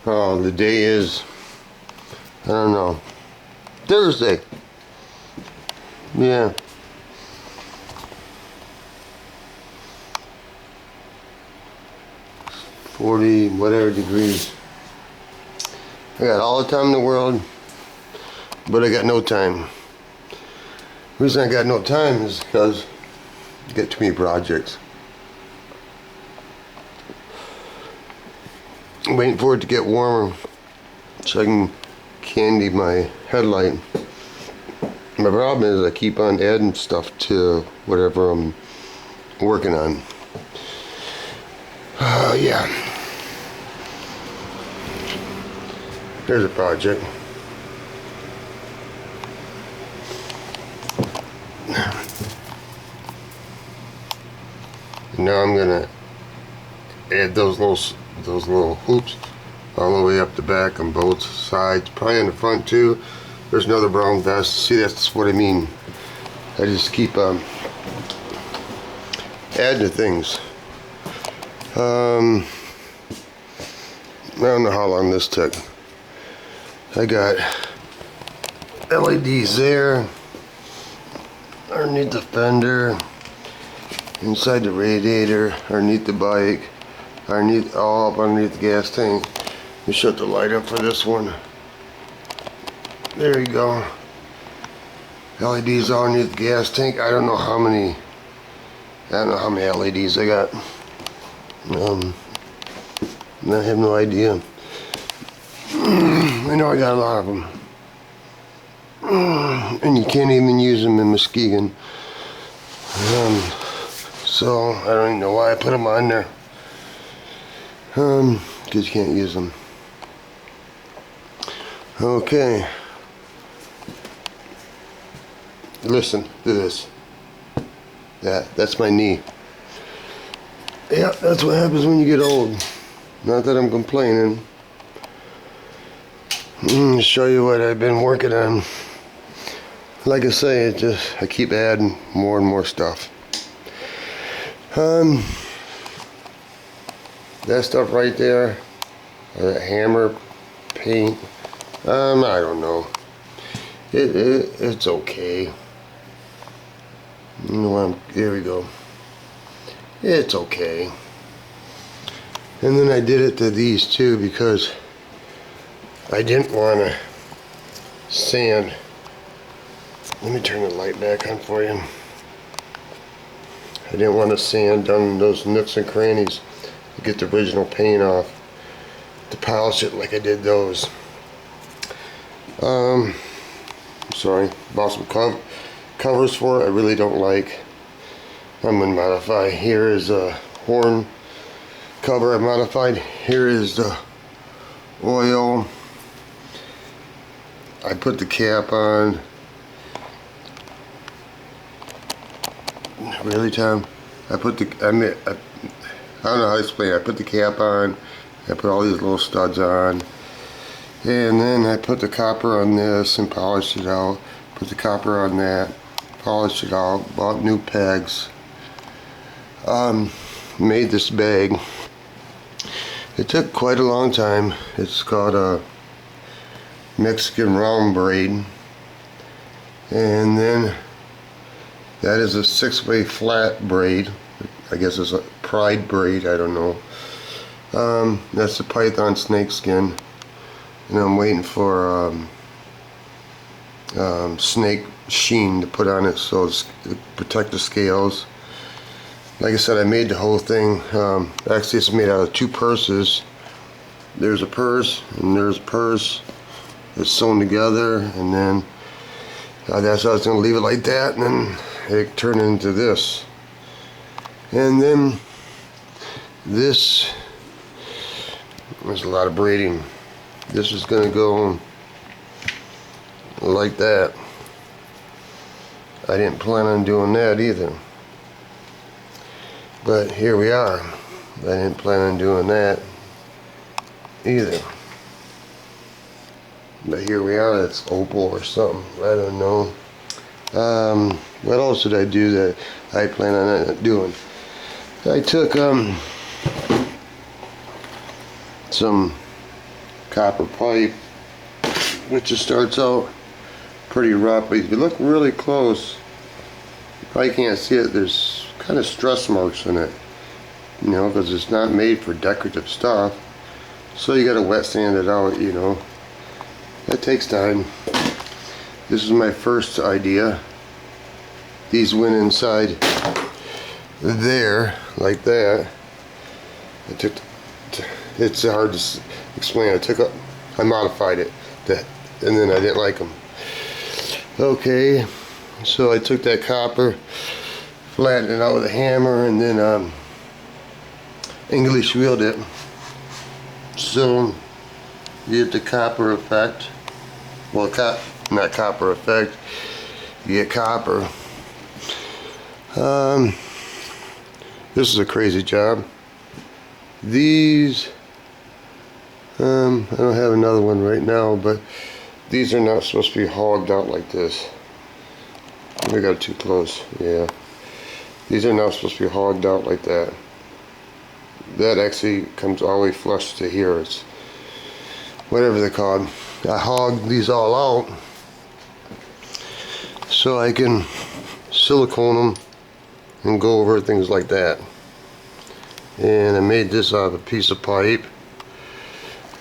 Oh, the day is, I don't know, Thursday. Yeah. $40 whatever degrees. I got all the time in the world, but I got no time. The reason I got no time is because I got too many projects. I'm waiting for it to get warmer so I can candy my headlight. My problem is I keep on adding stuff to whatever I'm working on. Yeah. There's a project. Now I'm gonna add those little hoops all the way up the back on both sides, probably in the front too. There's another brown vest. See, that's what I mean. I just keep adding to things. I don't know how long this took. I got LEDs there, underneath the fender, inside the radiator, underneath the bike, all up underneath the gas tank. Let me shut the light up for this one. There you go. LEDs all underneath the gas tank. I don't know how many LEDs I got. I have no idea. I know I got a lot of them. And you can't even use them in Muskegon. So I don't even know why I put them on there. Because you can't use them. Okay. Listen to this. That's my knee. Yeah, that's what happens when you get old. Not that I'm complaining. Show you what I've been working on. Like I say, I keep adding more and more stuff. That stuff right there, hammer, paint. I don't know. It's okay. You know, there we go. It's okay. And then I did it to these too because I didn't want to sand. Let me turn the light back on for you. I didn't want to sand down those nooks and crannies to get the original paint off, to polish it like I did those. Sorry, bought some covers for it I really don't like. I'm gonna modify. Here is a horn cover I modified. Here is the oil. I put the cap on. Really, Tom? I don't know how to explain it. I put the cap on. I put all these little studs on. And then I put the copper on this and polished it out. Put the copper on that. Polished it out. Bought new pegs. Made this bag. It took quite a long time. It's called a Mexican round braid. And then that is a 6-way flat braid. I guess it's a Pride braid, I don't know. That's the python snakeskin. And I'm waiting for snake sheen to put on it so to protect the scales. Like I said, I made the whole thing. Actually, it's made out of 2 purses. There's a purse and there's a purse. It's sewn together, and then that's how I was going to leave it like that, and then it turned into this. And then this, there's a lot of braiding. This is going to go like that. I didn't plan on doing that either. But here we are. I didn't plan on doing that either. But here we are. It's opal or something. I don't know. What else did I do that I plan on not doing? I took some copper pipe, which just starts out pretty rough, but if you look really close, you probably can't see it, there's kind of stress marks in it, you know, because it's not made for decorative stuff. So you gotta wet sand it out, you know. That takes time. This is my first idea. These went inside there, like that. It's hard to explain. I modified it, and then I didn't like them. Okay, so I took that copper, flattened it out with a hammer, and then English wheeled it. So you get the copper effect. Well, not copper effect. You get copper. This is a crazy job. These, I don't have another one right now, but these are not supposed to be hogged out like this. We got it too close. Yeah, these are not supposed to be hogged out like that. That actually comes all the way flush to here. It's whatever they're called. I hogged these all out so I can silicone them and go over things like that. And I made this out of a piece of pipe.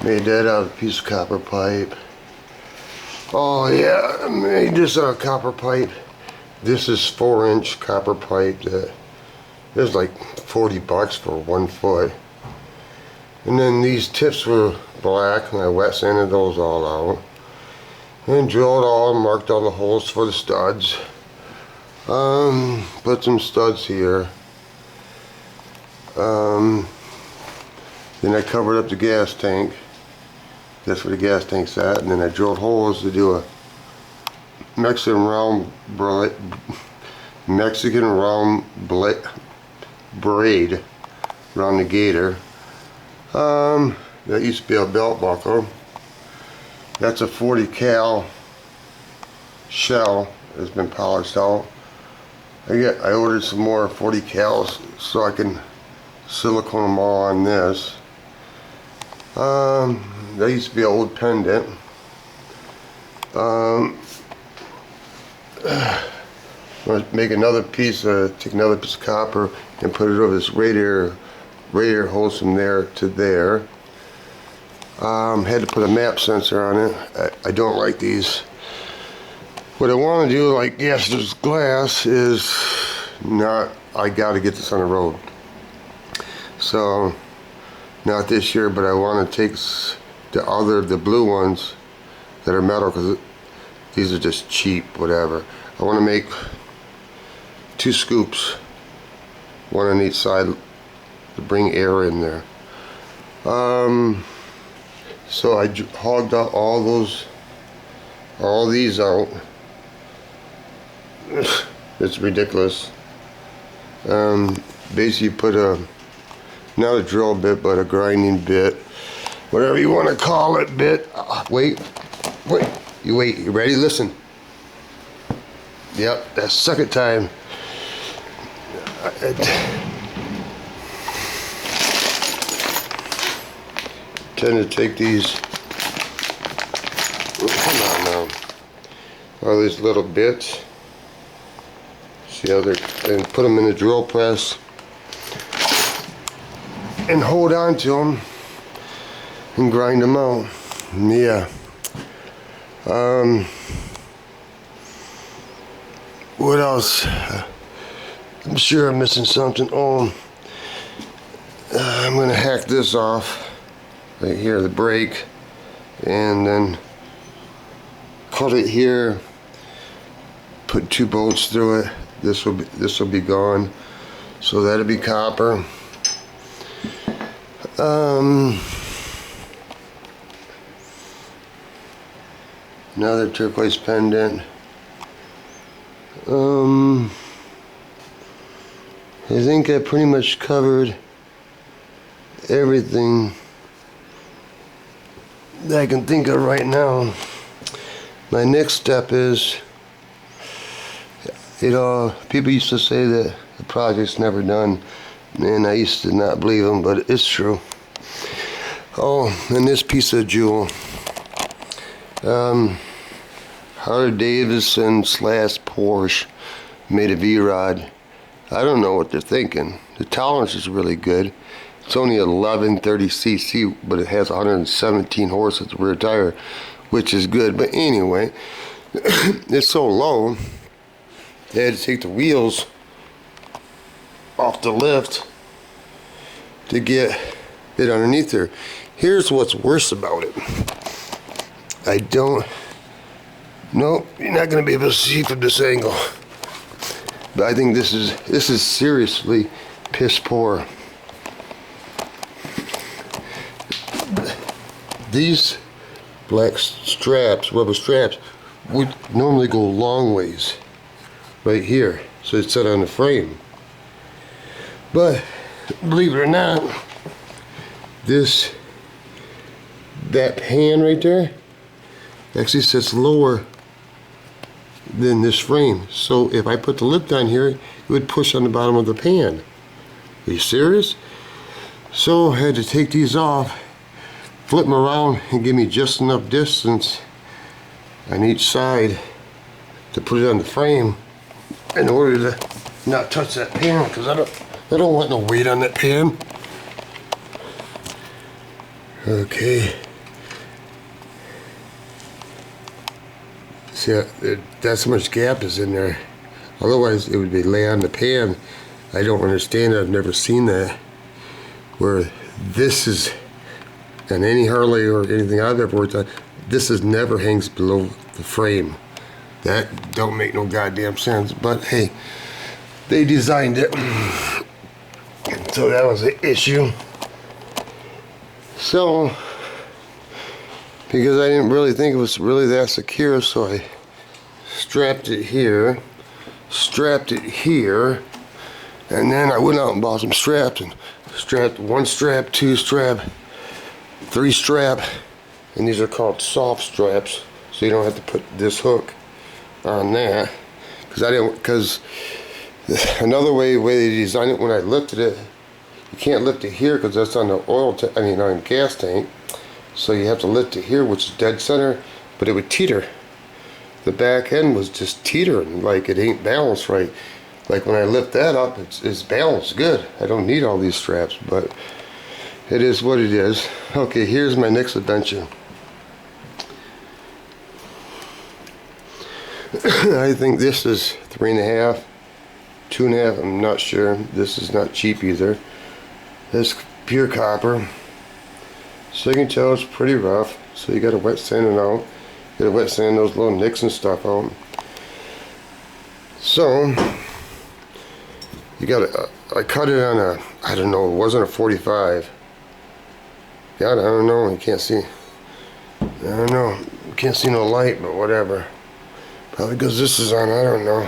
Made that out of a piece of copper pipe. Oh yeah, I made this out of copper pipe. This is 4-inch copper pipe that is like $40 for 1 foot. And then these tips were black, and I wet sanded those all out. And drilled all, marked all the holes for the studs. Put some studs here. Then I covered up the gas tank. That's where the gas tank's at. And then I drilled holes to do a Mexican round braid around the gator. That used to be a belt buckle. That's a 40 cal shell that's been polished out. I ordered some more 40 cals so I can silicone them all on this. That used to be an old pendant. I'm going to make another piece, take another piece of copper and put it over this radiator hose from there to there. Had to put a map sensor on it. I don't like these. What I want to do, like yes, there's glass, is not, I got to get this on the road. So, not this year, but I want to take the blue ones that are metal, because these are just cheap, whatever. I want to make 2 scoops, one on each side, to bring air in there. So I hogged out all these out. It's ridiculous. Basically you put not a drill bit, but a grinding bit, whatever you want to call it, bit. Wait, you ready? Listen. Yep, that's second time. Tend to take these, come on now, all these little bits, see how they're, and put them in the drill press and hold on to them and grind them out. Yeah. What else? I'm sure I'm missing something. Oh, I'm gonna hack this off right here, the brake, and then cut it here, put 2 bolts through it. This will be gone, so that'll be copper. Another turquoise pendant. I think I pretty much covered everything that I can think of right now. My next step is, you know, people used to say that the project's never done, and I used to not believe them, but it's true. Oh, and this piece of jewel. Harley Davidson / Porsche made a V-Rod. I don't know what they're thinking. The tolerance is really good. It's only 1130cc, but it has 117 horse at the rear tire, which is good. But anyway, it's so low, they had to take the wheels off the lift to get it underneath there. Here's what's worse about it. Nope, you're not going to be able to see from this angle. But I think this is seriously piss poor. These black straps, rubber straps, would normally go long ways right here, so it's set on the frame. But believe it or not, that pan right there actually sits lower than this frame. So if I put the lip down here, it would push on the bottom of the pan. Are you serious? So I had to take these off, flip them around, and give me just enough distance on each side to put it on the frame in order to not touch that pan, because I don't want no weight on that pan. Okay. See, that's how much gap is in there. Otherwise, it would be lay on the pan. I don't understand it. I've never seen that. Where this is, on any Harley or anything I've ever worked on, this is never hangs below the frame. That don't make no goddamn sense. But hey, they designed it, so that was an issue. So, because I didn't really think it was really that secure, so I strapped it here, and then I went out and bought some straps and strapped 1 strap, 2 strap, 3 strap, and these are called soft straps, so you don't have to put this hook on that, because another way they designed it when I lifted it, you can't lift it here because that's on the on the gas tank. So you have to lift it here, which is dead center, but it would teeter. The back end was just teetering, like it ain't balanced right. Like when I lift that up, it's balanced good. I don't need all these straps, but it is what it is. Okay, here's my next adventure. I think this is 3.5, 2.5, I'm not sure. This is not cheap either. This pure copper. So you can tell it's pretty rough. So you gotta wet sand it out. You gotta wet sand those little nicks and stuff out. So you gotta, I cut it on a, I don't know, it wasn't a 45. God, I don't know, you can't see. I don't know, you can't see no light, but whatever. Probably because this is on, I don't know.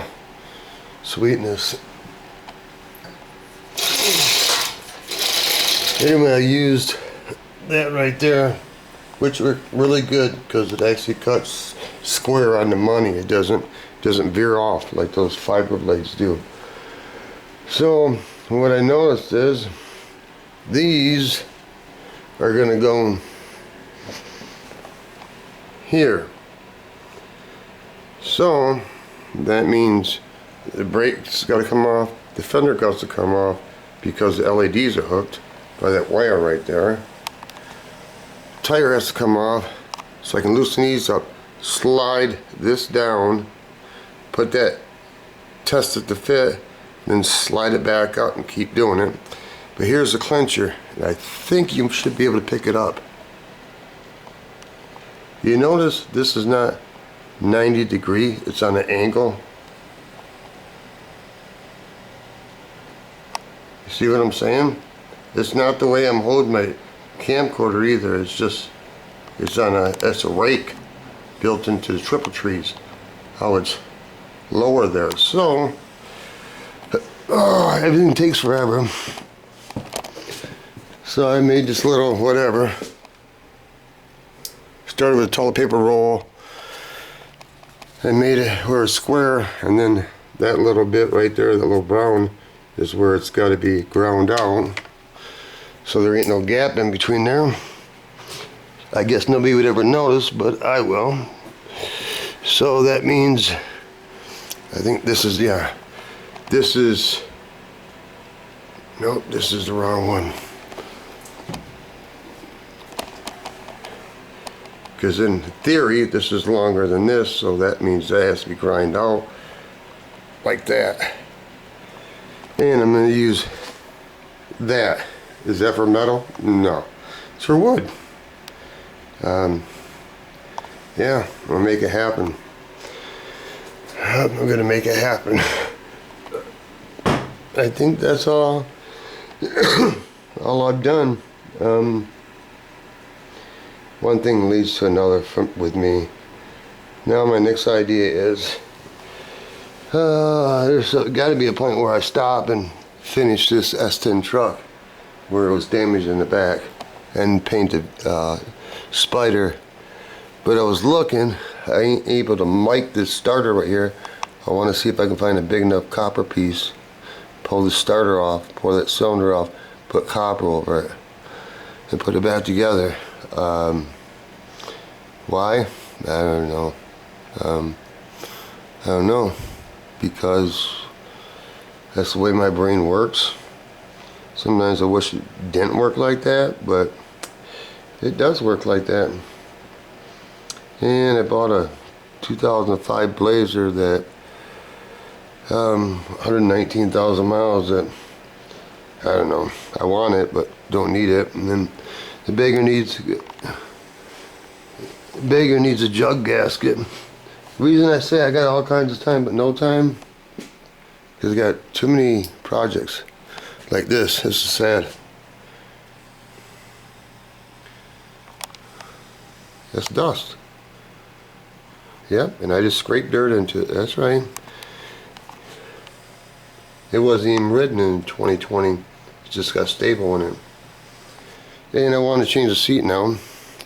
Sweetness. Anyway, I used that right there, which worked really good because it actually cuts square on the money. It doesn't veer off like those fiber blades do. So what I noticed is these are going to go here. So that means the brake's got to come off, the fender got to come off because the LEDs are hooked by that wire right there. Tire has to come off, so I can loosen these up, slide this down, put that, test it to fit, then slide it back out and keep doing it. But here's the clincher, and I think you should be able to pick it up. You notice this is not 90 degree, it's on an angle. You see what I'm saying? It's not the way I'm holding my camcorder either. It's just, it's a rake built into the triple trees, how it's lower there. So everything takes forever. So I made this little whatever. Started with a toilet paper roll. I made it where it's square, and then that little bit right there, that little brown, is where it's got to be ground out. So there ain't no gap in between there. I guess nobody would ever notice, but I will. So that means, I think this is, yeah, this is, nope, this is the wrong one. Because in theory, this is longer than this, so that means that has to be grinded out like that. And I'm going to use that. Is that for metal? No. It's for wood. Yeah, I'm going to make it happen. I'm going to make it happen. I think that's all, all I've done. One thing leads to another with me. Now my next idea is, there's got to be a point where I stop and finish this S10 truck where it was damaged in the back and painted spyder. But I was looking, I ain't able to mic this starter right here. I want to see if I can find a big enough copper piece, pull the starter off, pull that cylinder off, put copper over it, and put it back together. Why? I don't know. I don't know, because that's the way my brain works. Sometimes I wish it didn't work like that, but it does work like that. And I bought a 2005 Blazer that 119,000 miles that I don't know, I want it but don't need it. And then the beggar needs a jug gasket. The reason I say I got all kinds of time but no time, because I got too many projects like this. This is sad. That's dust. Yep, and I just scraped dirt into it. That's right. It wasn't even written in 2020. It just got stable in it. And I want to change the seat now,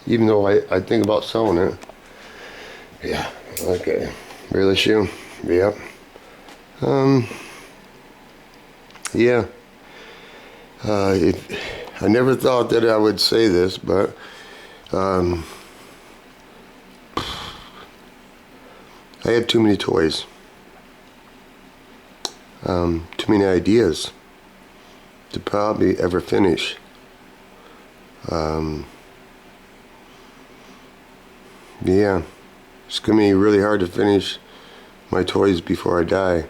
even though I think about selling it. Yeah, okay. Real issue. Yep. Yeah. I never thought that I would say this, but I had too many toys, too many ideas to probably ever finish. Yeah, it's gonna be really hard to finish my toys before I die.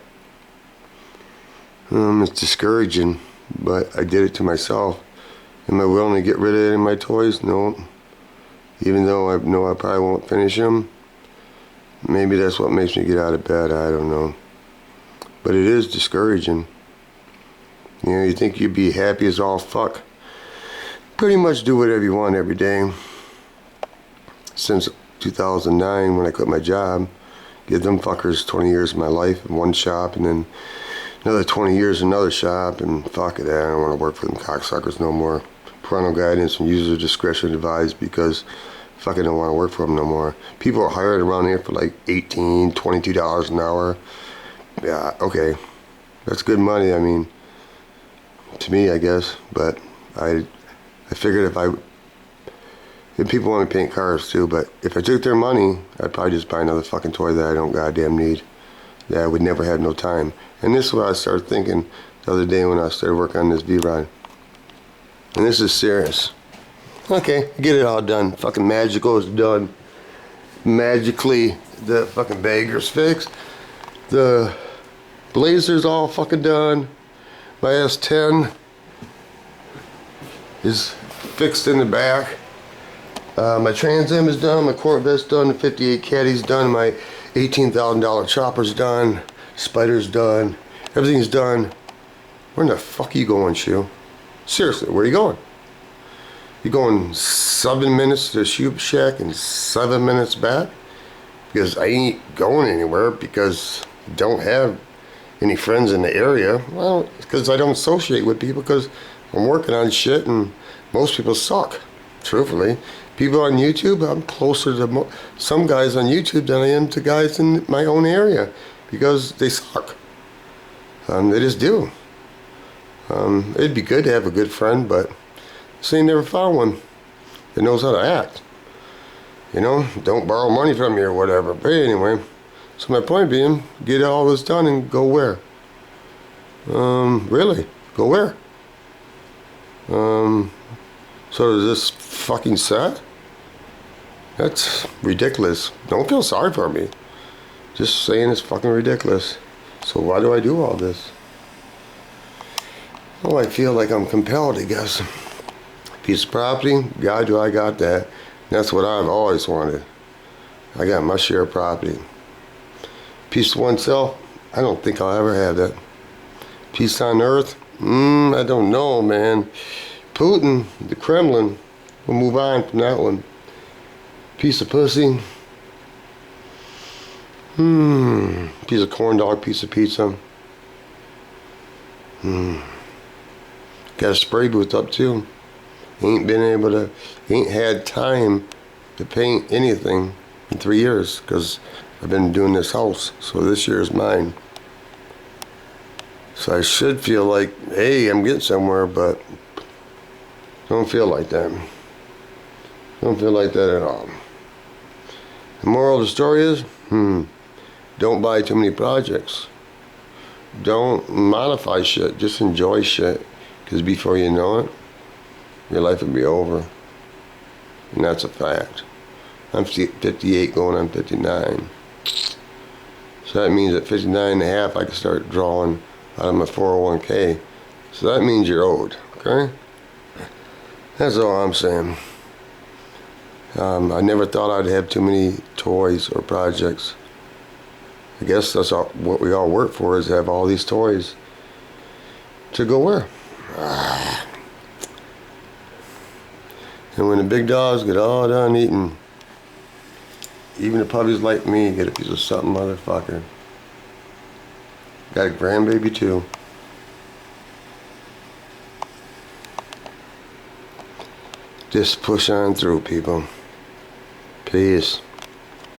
It's discouraging, but I did it to myself. Am I willing to get rid of any of my toys? No. Even though I know I probably won't finish them. Maybe that's what makes me get out of bed, I don't know. But it is discouraging. You know, you think you'd be happy as all fuck. Pretty much do whatever you want every day. Since 2009 when I quit my job, give them fuckers 20 years of my life in one shop, and then another 20 years in another shop, and fuck it, I don't want to work for them cocksuckers no more. Parental guidance and user discretion advised, because fucking don't want to work for them no more. People are hired around here for like $18, $22 an hour. Yeah, okay, that's good money. I mean, to me, I guess. But I figured if people want to paint cars too, but if I took their money, I'd probably just buy another fucking toy that I don't goddamn need, that I would never have no time. And this is what I started thinking the other day when I started working on this V-Rod. And this is serious. Okay, get it all done. Fucking magical is done. Magically, the fucking bagger's fixed. The Blazer's all fucking done. My S10 is fixed in the back. My Trans Am is done. My Corvette's done. The 58 Caddy's done. My $18,000 chopper's done. Spyder's done. Everything's done. Where in the fuck are you going, Shoe? Seriously, where are you going? You going 7 minutes to the shoe shack and 7 minutes back? Because I ain't going anywhere, because I don't have any friends in the area. Well, because I don't associate with people, because I'm working on shit and most people suck, truthfully. People on YouTube, I'm closer to some guys on YouTube than I am to guys in my own area, because they suck. They just do. It'd be good to have a good friend, but so you never found one that knows how to act. You know, don't borrow money from me or whatever. But anyway, so my point being, get all this done and go where? Really? Go where? So is this fucking set? That's ridiculous. Don't feel sorry for me. Just saying it's fucking ridiculous. So why do I do all this? Well, I feel like I'm compelled, I guess. Piece of property, God, do I got that. That's what I've always wanted. I got my share of property. Peace to oneself, I don't think I'll ever have that. Peace on earth, I don't know, man. Putin, the Kremlin, we'll move on from that one. Piece of pussy. Piece of corn dog, piece of pizza. Got a spray booth up too. Ain't had time to paint anything in 3 years because I've been doing this house. So this year is mine. So I should feel like, hey, I'm getting somewhere, but don't feel like that. Don't feel like that at all. The moral of the story is, don't buy too many projects. Don't modify shit, just enjoy shit. Because before you know it, your life will be over. And that's a fact. I'm 58 going on 59. So that means at 59 and a half I can start drawing out of my 401k. So that means you're owed, okay? That's all I'm saying. I never thought I'd have too many toys or projects. I guess that's what we all work for, is to have all these toys. To go where? And when the big dogs get all done eating, even the puppies like me get a piece of something, motherfucker. Got a grandbaby too. Just push on through, people. Peace.